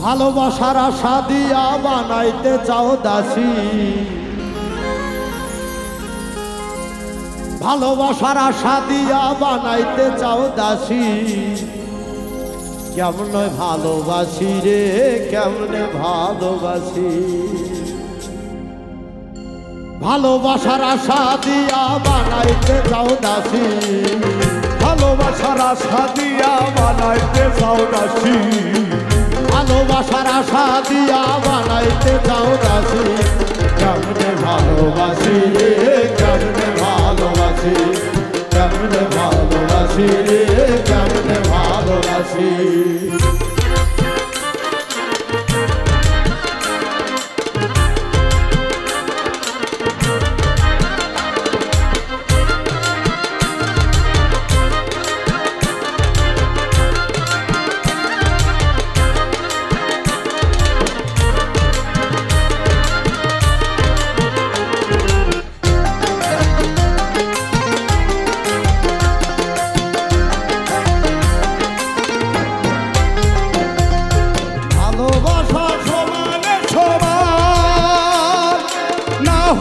ভালোবাসার আশা দিয়া বানাইতে চাও দাসী, ভালোবাসার আশা দিয়া বানাইতে চাও দাসী। কেমনে ভালোবাসি রে, কেমনে ভালোবাসি, ভালোবাসার আশা দিয়া বানাইতে চাও দাসী, ভালোবাসার আশা দিয়া বানাইতে চাও দাসী, ভালোবাসার আশা দিয়া বানাইতে চাও দাসী। কেমনে ভালোবাসি রে, কেমনে ভালোবাসি, কেমনে ভালোবাসি রে, কেমনে ভালোবাসি।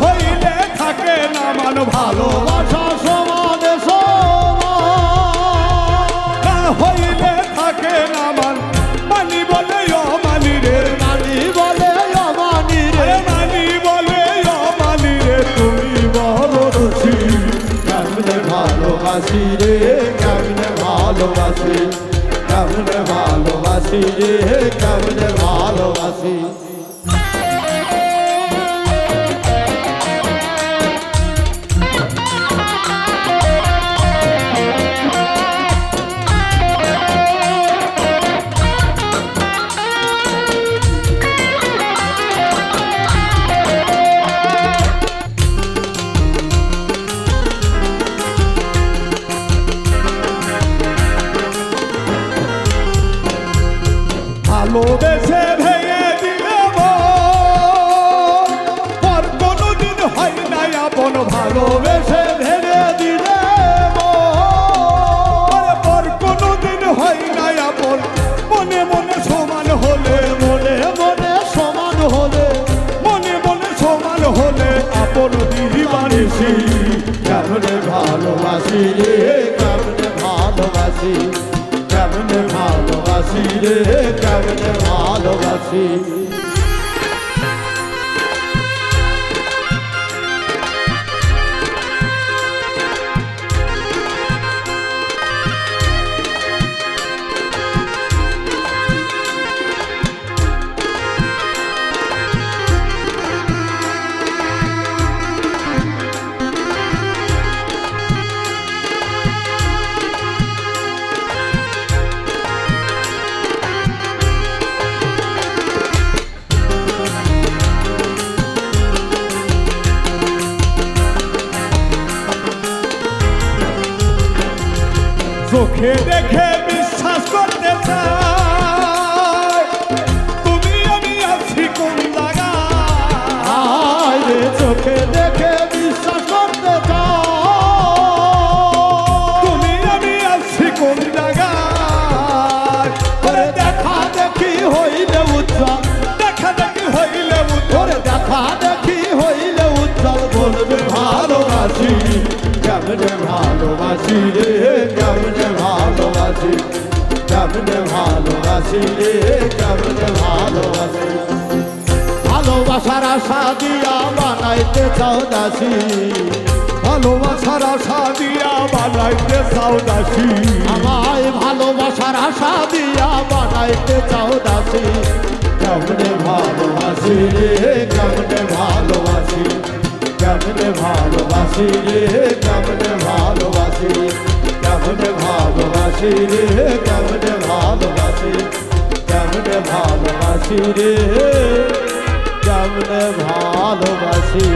হইলে থাকে না মান, ভালোবাসা সমানে সমান, না হইলে থাকে না মান। মানি বলে অমানি রে, মানি বলে অমানি রে, মানি বলে অমানি রে, তুমি বলো দোষী। কেমনে ভালোবাসি রে, কেমনে ভালোবাসি, কেমনে ভালোবাসি রে, কেমনে ভালোবাসি। ভালোবেসে ভেঙে দিলে পর কোনদিন হয় না আপন, ভালোবেসে ভেঙে দিলে পর কোনদিন হয় না আপন। মনে মনে সমান হলে, মনে মনে সমান হলে, মনে মনে সমান হলে আপন দিদি বানিসি। কেমনে ভালোবাসি রে, কেমনে ভালোবাসি, কেমনে ভালোবাসি রে, কেমনে ভালোবাসি। চোখে দেখে বিশ্বাস করতে চাই, তুমি আমি আছি কোন জায়গায় রে। চোখে দেখে বিশ্বাস করতে চাও, তুমি আমি আছি কোন জায়গায়। ওরে দেখা দেখি হইলে উজ্জ্বল, দেখা দেখি হইলে ওরে দেখা দেখি হইলে উজ্জ্বল বলবে ভালোবাসি। কেমনে ভালোবাসি রে, কেমনে ভালোবাসি, কেমনে ভালোবাসি রে, কেমনে ভালোবাসি। ভালোবাসার আশা দিয়া বানাইতে চাও দাসী, ভালোবাসার আশা দিয়া বানাইতে চাও দাসী, আমায় ভালোবাসার আশা দিয়া বানাইতে চাও দাসী। কেমনে ভালোবাসি রে, কেমনে ভালোবাসি, কেমনে ভালোবাসি রে, কেমনে ভালোবাসি, কেমনে ভালোবাসি রে, কেমনে ভালোবাসি, কেমনে ভালোবাসি রে, কেমনে ভালোবাসি।